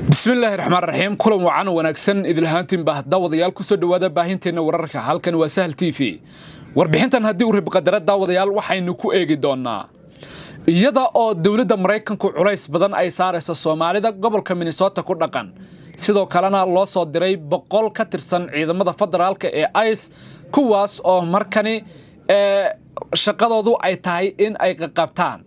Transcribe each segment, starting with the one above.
بسم الله الرحمن الرحيم كلهم وعنا ونكسن إذا الهانتين به داوديال كسر دوادا باهنتين وررك halkan waa sahal TV warbixintan hadii uu rib qadaray daawadayaal waxaynu ku eegi doonaa iyada oo dawladda Mareykanku culeys badan ay saarayso Soomaalida gobolka Minnesota ku dhaqan sidoo kalena loo soo diray 100 ka tirsan ciidamada federaalka ee ICE kuwaas oo markani shaqadoodu ay tahay in ay qabtaan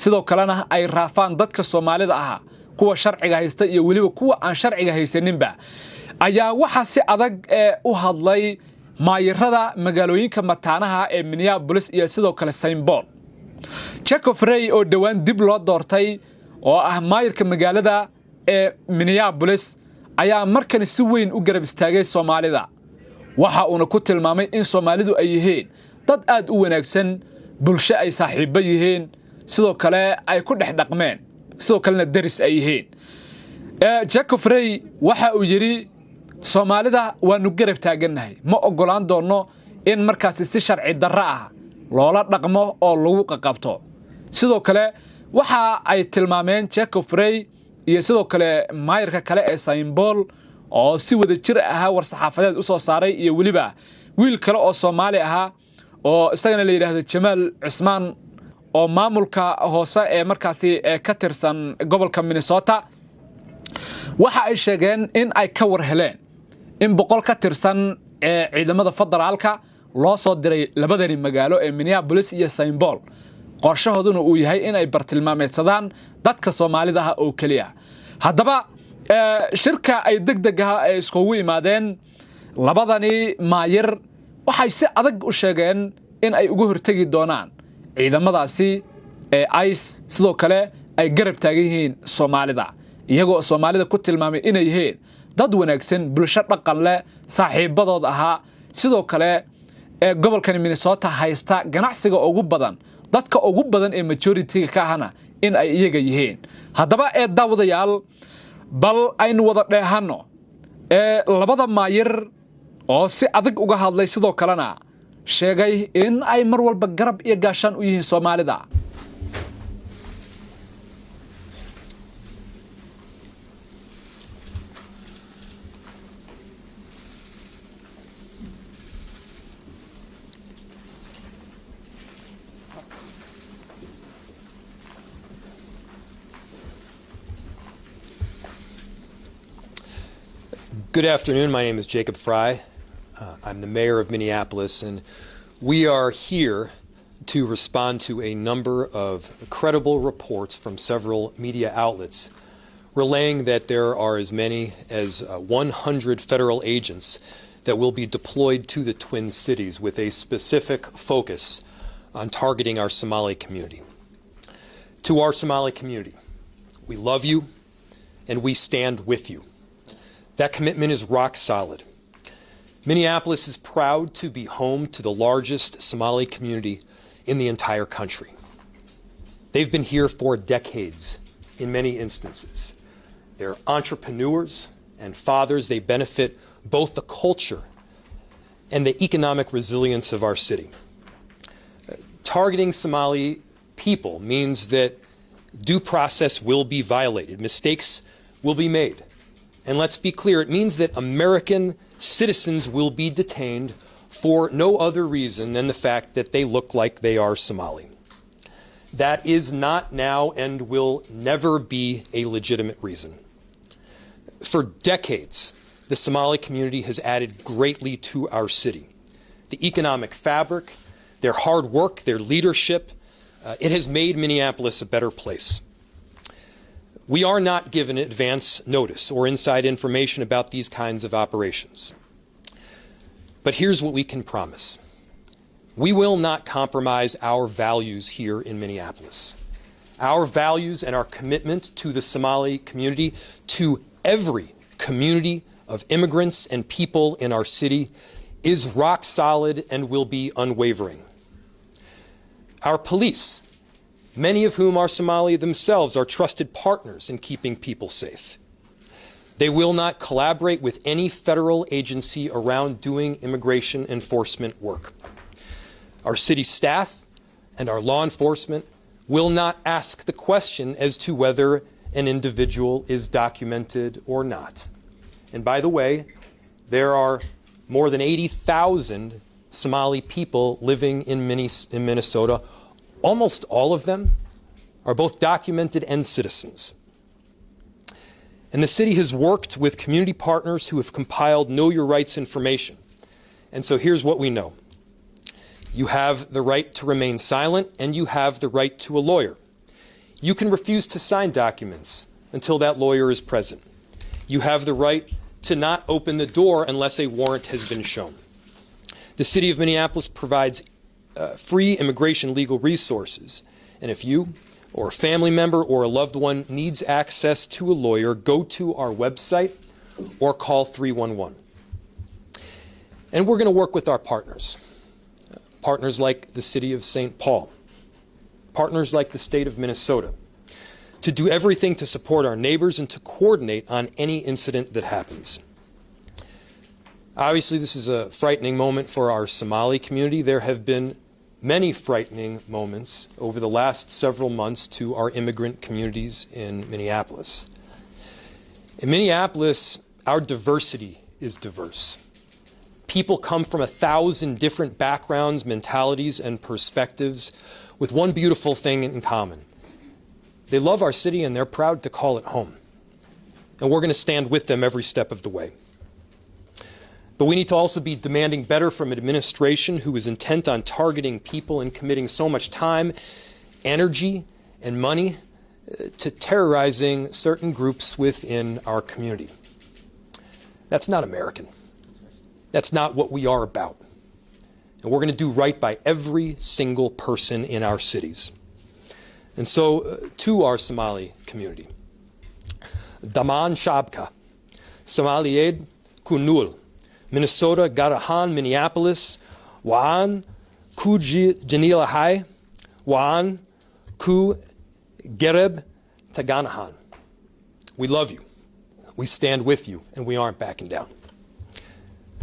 sidoo kalena ay raafaan dadka Soomaalida ah kuwa sharciga haysta iyo waliba kuwa aan sharciga haysaninba ayaa waxa si adag u hadlay maayirada magaalooyinka mataanaha ee Minneapolis iyo sidoo kale Saint Paul Frey oo dhawaan dib loo doortay oo ah maayirka magaalada ee Minneapolis ayaa markan si weyn u garab istaagay Soomaalida waxa uu ku tilmaamay in Soomaalidu ay yihiin dad aad u wanaagsan bulsho ay saaxiibo yihiin sidoo kale ay ku dhex dhaqmeen sidoo kalena daris ay yihiin Frey waxa uu yiri Soomaalida waanu garab taaganahay ma ogolaan doono in markaas si sharci darro ah loola dhaqmo oo lagu qabto sidoo kale waxa ay tilmaameen Frey iyo sidoo kale maayirka kale ee Saint Paul oo si wada jir ah war saxaafadeed u soo saaray iyo waliba wiil kale oo Soomaali ah oo isagana la yiraahdo Jamal Usman oo maamulka hoose ee markaasi ka tirsan gobolka Minnesota waxa ay sheegeen in ay ka war heleen in 100 ka tirsan ciidamada federaalka loo soo diray labadani magaalo ee Minneapolis iyo Saint Paul qorshahooduna uu yahay in ay bartilmaameedsadaan dadka Soomaalida ah oo kaliya haddaba shirka ay degdegaha ay isku yimaadeen labadani maayir waxay si adag u sheegeen in ay ugu hortagi doonaan ciidamadaasi ee ICE sidoo kale ay garab taagan yihiin Soomaalida iyagoo Soomaalida ku tilmaamay inay yihiin dad wanaagsan bulsho dhaqan leh saaxiibadood aha sidoo kale gobolka Minnesota haysta ganacsiga ugu badan dadka ugu badan ee majority ka ahna in ay iyaga yihiin haddaba daawadayaal bal aynu wada dheehano labada maayir oo si adag uga hadlay sidoo kalena sheegay in ay mar walba garab iyo gaashan u yihiin Soomaalida Good afternoon. My name is Jacob Frey. I'm the mayor of Minneapolis, and we are here to respond to a number of credible reports from several media outlets relaying that there are as many as 100 federal agents that will be deployed to the Twin Cities with a specific focus on targeting our Somali community. To our Somali community, we love you and we stand with you. That commitment is rock solid. Minneapolis is proud to be home to the largest Somali community in the entire country. They've been here for decades in many instances. They're entrepreneurs and fathers. They benefit both the culture and the economic resilience of our city. Targeting Somali people means that due process will be violated. Mistakes will be made. And let's be clear, it means that American citizens will be detained for no other reason than the fact that they look like they are Somali. That is not now and will never be a legitimate reason. For decades, the Somali community has added greatly to our city. The economic fabric, their hard work, their leadership, it has made Minneapolis a better place. We are not given advance notice or inside information about these kinds of operations. But here's what we can promise. We will not compromise our values here in Minneapolis. Our values and our commitment to the Somali community, to every community of immigrants and people in our city, is rock solid and will be unwavering. Our police, many of whom are Somali themselves, are trusted partners in keeping people safe. They will not collaborate with any federal agency around doing immigration enforcement work. Our city staff and our law enforcement will not ask the question as to whether an individual is documented or not. And by the way, there are more than 80,000 Somali people living in Minnesota. Almost all of them are both documented and citizens. And the city has worked with community partners who have compiled Know Your Rights information. And so here's what we know. You have the right to remain silent, and you have the right to a lawyer. You can refuse to sign documents until that lawyer is present. You have the right to not open the door unless a warrant has been shown. The city of Minneapolis provides free immigration legal resources. And if you or a family member or a loved one needs access to a lawyer, go to our website or call 311. And we're going to work with our partners. Partners like the city of St. Paul, partners like the state of Minnesota, to do everything to support our neighbors and to coordinate on any incident that happens. Obviously, this is a frightening moment for our Somali community. There have been many frightening moments over the last several months to our immigrant communities in Minneapolis. In Minneapolis, our diversity is diverse. People come from 1,000 different backgrounds, mentalities, and perspectives with one beautiful thing in common. They love our city and they're proud to call it home. And we're going to stand with them every step of the way. But we need to also be demanding better from an administration who is intent on targeting people and committing so much time, energy, and money to terrorizing certain groups within our community. That's not American. That's not what we are about. And we're going to do right by every single person in our cities. And so, to our Somali community, Daman Shabka, Somaliyed Kunul, Minnesota Garahan, Minneapolis, Waan Ku Janilahai, Waan Ku Garab Taganahan. We love you, we stand with you, and we aren't backing down.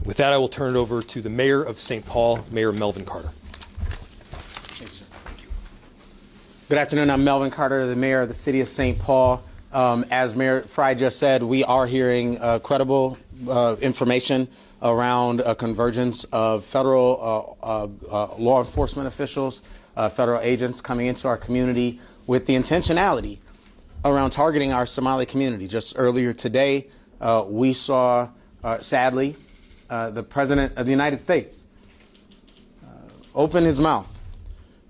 With that, I will turn it over to the Mayor of St. Paul, Mayor Melvin Carter. Good afternoon. I'm Melvin Carter, the Mayor of the City of St. Paul. As Mayor Frey just said, we are hearing credible information around a convergence of federal law enforcement officials, federal agents coming into our community with the intentionality around targeting our Somali community. Just earlier today, we saw, sadly, the President of the United States open his mouth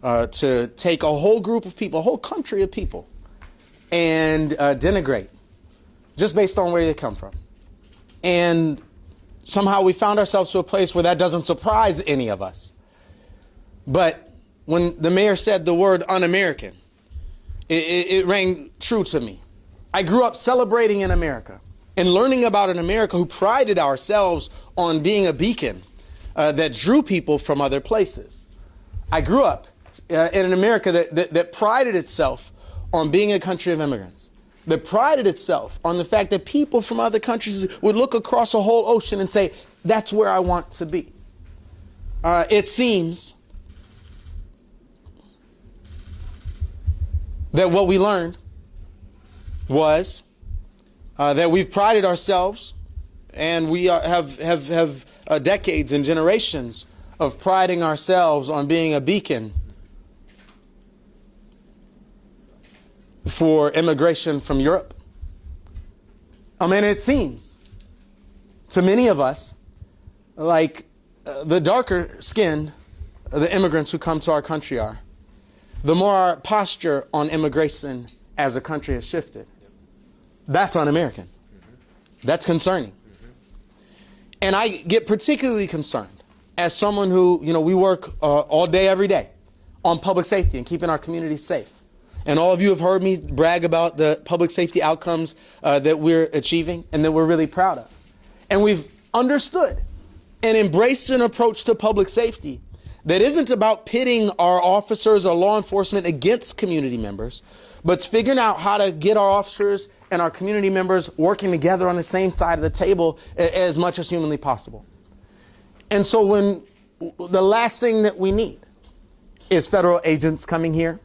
to take a whole group of people, a whole country of people, and denigrate just based on where they come from. And somehow we found ourselves to a place where that doesn't surprise any of us. But when the mayor said the word un-American, it rang true to me. I grew up celebrating in America and learning about an America who prided ourselves on being a beacon that drew people from other places. I grew up in an America that prided itself on being a country of immigrants, that prided itself on the fact that people from other countries would look across a whole ocean and say, that's where I want to be. It seems that what we learned was that we've prided ourselves, and we have decades and generations of priding ourselves on being a beacon for immigration from Europe. I mean, it seems to many of us like the darker skinned the immigrants who come to our country are, the more our posture on immigration as a country has shifted. That's un-American. That's concerning. And I get particularly concerned as someone who, we work all day, every day on public safety and keeping our communities safe. And all of you have heard me brag about the public safety outcomes that we're achieving and that we're really proud of. And we've understood and embraced an approach to public safety that isn't about pitting our officers or law enforcement against community members, but it's figuring out how to get our officers and our community members working together on the same side of the table as much as humanly possible. And so when the last thing that we need is federal agents coming here,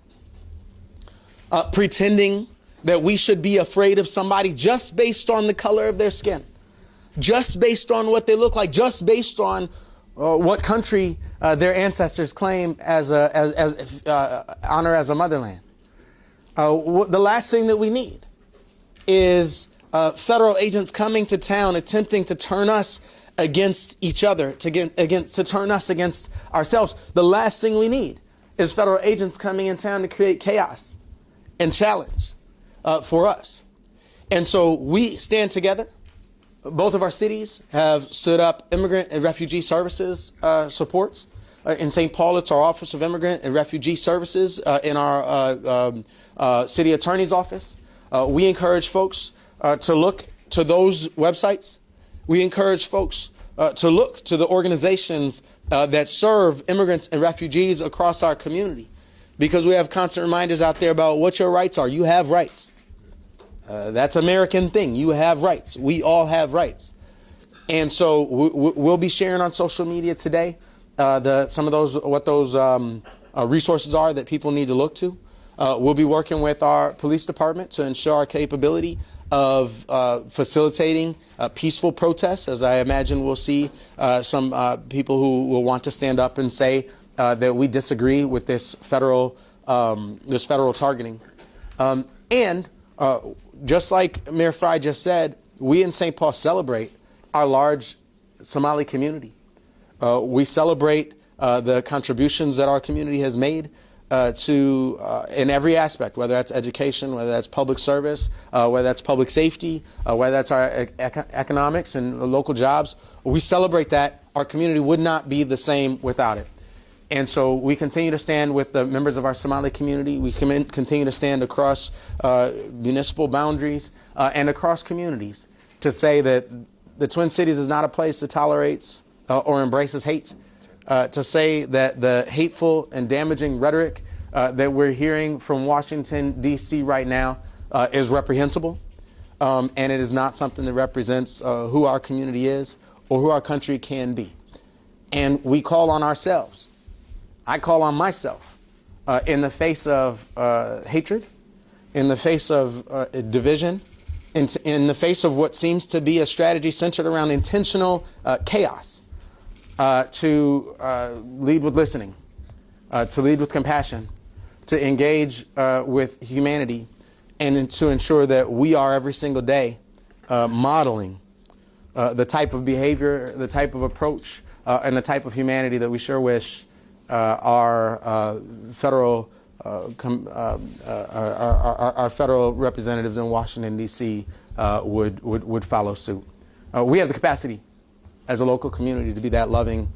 pretending that we should be afraid of somebody just based on the color of their skin, just based on what they look like, just based on what country their ancestors claim as honor as a motherland. The last thing that we need is federal agents coming to town attempting to turn us against each other, to turn us against ourselves. The last thing we need is federal agents coming in town to create chaos and challenge for us. And so we stand together. Both of our cities have stood up immigrant and refugee services supports. In St. Paul, it's our Office of Immigrant and Refugee Services. In our city attorney's office, we encourage folks to look to those websites. We encourage folks to look to the organizations that serve immigrants and refugees across our community, because we have constant reminders out there about what your rights are. You have rights. That's an American thing. You have rights. We all have rights. And so we'll be sharing on social media today some of those resources are that people need to look to. We'll be working with our police department to ensure our capability of facilitating peaceful protests, as I imagine we'll see some people who will want to stand up and say that we disagree with this federal targeting. And just like Mayor Frey just said, we in St. Paul celebrate our large Somali community. We celebrate the contributions that our community has made in every aspect, whether that's education, whether that's public service, whether that's public safety, whether that's our economics and local jobs. We celebrate that. Our community would not be the same without it. And so we continue to stand with the members of our Somali community. We continue to stand across municipal boundaries and across communities to say that the Twin Cities is not a place that tolerates or embraces hate. To say that the hateful and damaging rhetoric that we're hearing from Washington, D.C. right now is reprehensible. And it is not something that represents who our community is or who our country can be. And we call on ourselves. I call on myself in the face of hatred, in the face of division, in the face of what seems to be a strategy centered around intentional chaos, to lead with listening, to lead with compassion, to engage with humanity, and to ensure that we are every single day modeling the type of behavior, the type of approach, and the type of humanity that we sure wish our federal representatives in Washington, D.C. would follow suit. We have the capacity as a local community to be that loving,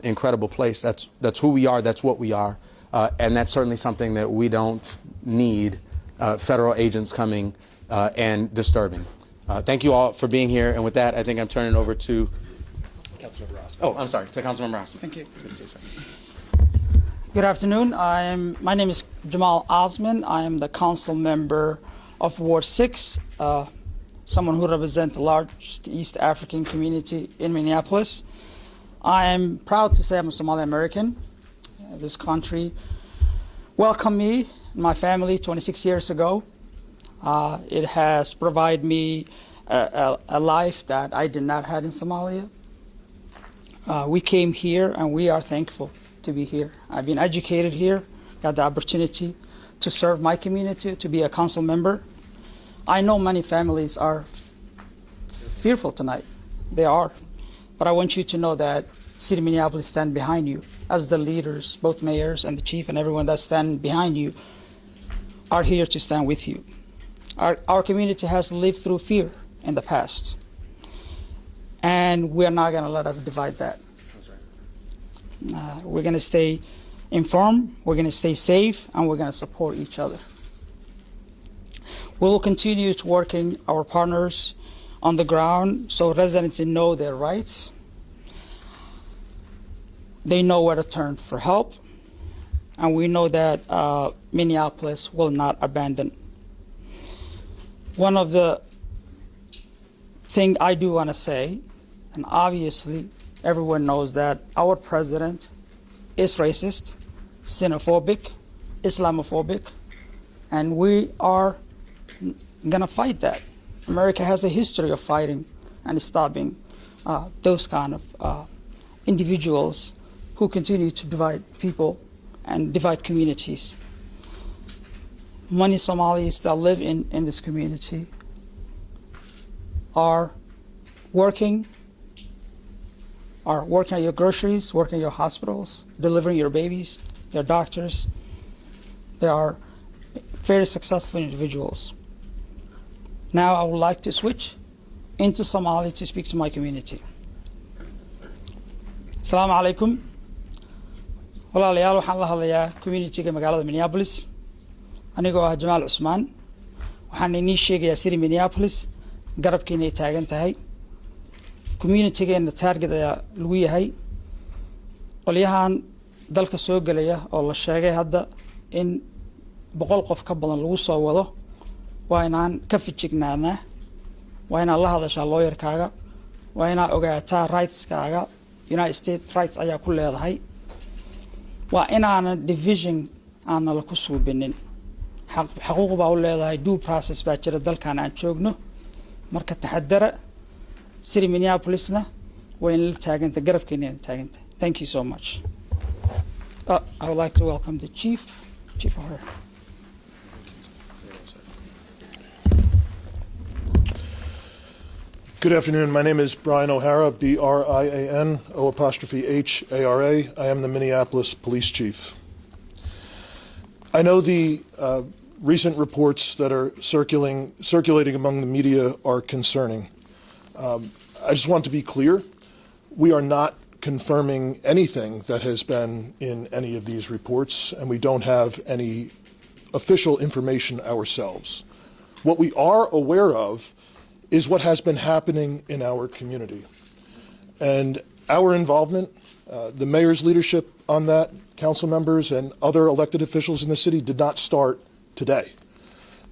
incredible place. That's who we are. That's what we are. And that's certainly something that we don't need federal agents coming and disturbing. Thank you all for being here. And with that, I think I'm turning it over to Councilmember Ross. Oh, I'm sorry, to Councilmember Ross. Thank you. Good to see you, sir. Good afternoon. My name is Jamal Osman. I am the council member of Ward 6, someone who represents the largest East African community in Minneapolis. I am proud to say I'm a Somali American. This country welcomed me and my family 26 years ago. It has provided me a life that I did not have in Somalia. We came here and we are thankful to be here. I've been educated here, got the opportunity to serve my community, to be a council member. I know many families are fearful tonight. They are. But I want you to know that City of Minneapolis stand behind you as the leaders, both mayors and the chief and everyone that stand behind you are here to stand with you. Our community has lived through fear in the past. And we're not going to let us divide that. We're going to stay informed, we're going to stay safe, and we're going to support each other. We will continue to working our partners on the ground so residents know their rights. They know where to turn for help, and we know that Minneapolis will not abandon. One of the things I do want to say, and obviously everyone knows that our president is racist, xenophobic, Islamophobic, and we are gonna fight that. America has a history of fighting and stopping those kind of individuals who continue to divide people and divide communities. Many Somalis that live in this community are working at your groceries, working at your hospitals, delivering your babies. They're doctors. They are very successful individuals. Now I would like to switch into Somali to speak to my community. Assalamu alaikum. Walaalayaal, waxaan la hadlayaa community-ga magaalada Minneapolis. Anigoo ah Jamaal Cusmaan. Waxaan inii sheegayaa City Minneapolis garabkiina ay taagan tahay. Community-geena target ayaa lagu yahay. Qolyahan dalka soo galaya oo la sheegay hadda in 100 qof ka badan lagu soo wado. Waa inaan ka fijignaanaa. Waa inaan la hadashaa lawyer-kaaga. Waa inaan ogaataa rights-kaaga. United States rights ayaa ku leedahay. Waa inaanan division aanan la ku suubinin. Xaquuq baa u leedahay, due process baa jira dalkan aan joogno. Marka taxadara City Minneapolisna waa in la taaganta garabkeena in taaganta. Thank you so much. I would like to welcome the Chief O'Hara. Good afternoon. My name is Brian O'Hara, BRIAN_OHARA. I am the Minneapolis Police Chief. I know the recent reports that are circulating among the media are concerning. I just want to be clear. We are not confirming anything that has been in any of these reports, and we don't have any official information ourselves. What we are aware of is what has been happening in our community. And our involvement, the mayor's leadership on that, council members and other elected officials in the city did not start today.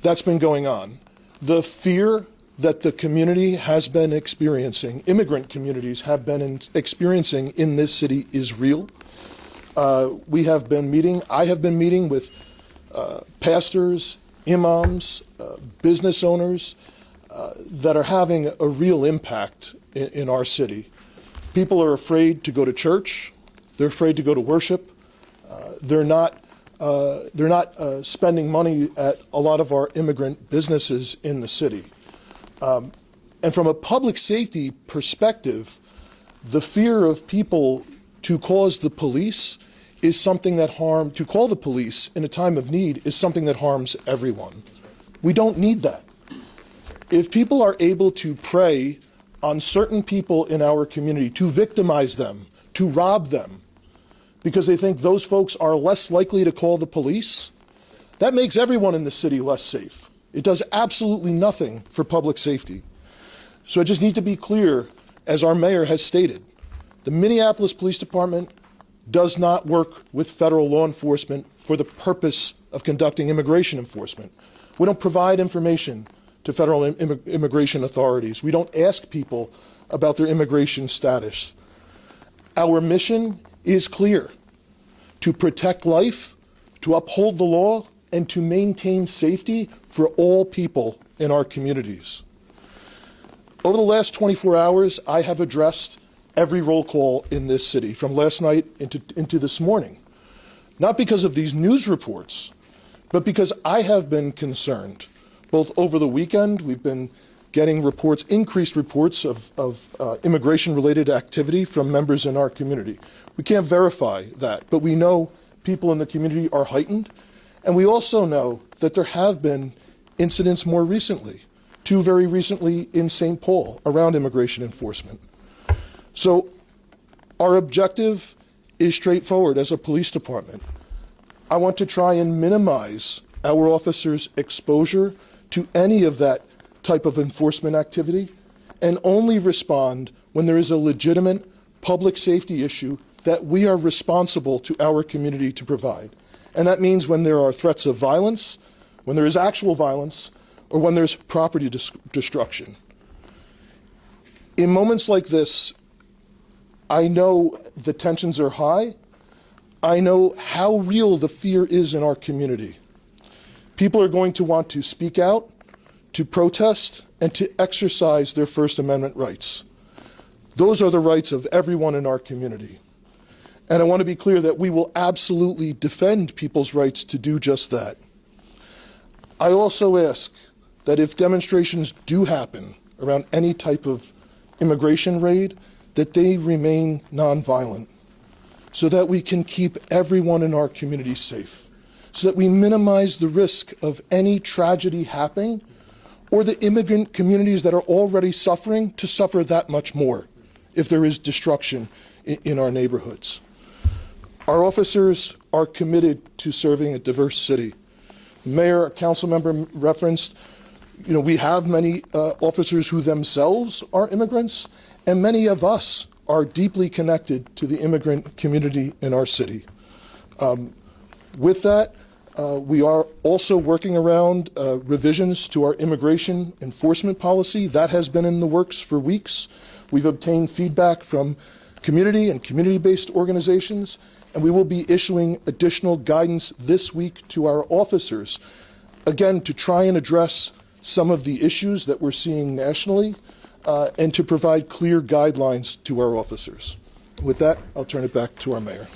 That's been going on. The fear that the community has been experiencing, immigrant communities have been experiencing in this city is real. I have been meeting with pastors, imams, business owners, that are having a real impact in our city. People are afraid to go to church. They're afraid to go to worship. They're not spending money at a lot of our immigrant businesses in the city. And from a public safety perspective, the fear of people to cause the police is something that to call the police in a time of need is something that harms everyone. We don't need that. If people are able to prey on certain people in our community, to victimize them, to rob them, because they think those folks are less likely to call the police, that makes everyone in the city less safe. It does absolutely nothing for public safety. So I just need to be clear, as our mayor has stated, the Minneapolis Police Department does not work with federal law enforcement for the purpose of conducting immigration enforcement. We don't provide information to federal immigration authorities. We don't ask people about their immigration status. Our mission is clear: to protect life, to uphold the law, and to maintain safety for all people in our communities. Over the last 24 hours, I have addressed every roll call in this city, from last night into this morning. Not because of these news reports, but because I have been concerned. Both over the weekend, we've been getting increased reports of immigration-related activity from members in our community. We can't verify that, but we know people in the community are heightened, and we also know that there have been incidents more recently, 2 very recently in St. Paul, around immigration enforcement. So our objective is straightforward as a police department. I want to try and minimize our officers' exposure to any of that type of enforcement activity, and only respond when there is a legitimate public safety issue that we are responsible to our community to provide. And that means when there are threats of violence, when there is actual violence, or when there's property destruction. In moments like this, I know the tensions are high. I know how real the fear is in our community. People are going to want to speak out. to protest, and to exercise their First Amendment rights. Those are the rights of everyone in our community. And I want to be clear that we will absolutely defend people's rights to do just that. I also ask that if demonstrations do happen around any type of immigration raid, that they remain nonviolent so that we can keep everyone in our community safe, so that we minimize the risk of any tragedy happening or the immigrant communities that are already suffering to suffer that much more if there is destruction in our neighborhoods. Our officers are committed to serving a diverse city. Mayor, a council member referenced, we have many officers who themselves are immigrants, and many of us are deeply connected to the immigrant community in our city. With that, we are also working around revisions to our immigration enforcement policy. That has been in the works for weeks. We've obtained feedback from community and community-based organizations, and we will be issuing additional guidance this week to our officers, again, to try and address some of the issues that we're seeing nationally and to provide clear guidelines to our officers. With that, I'll turn it back to our mayor.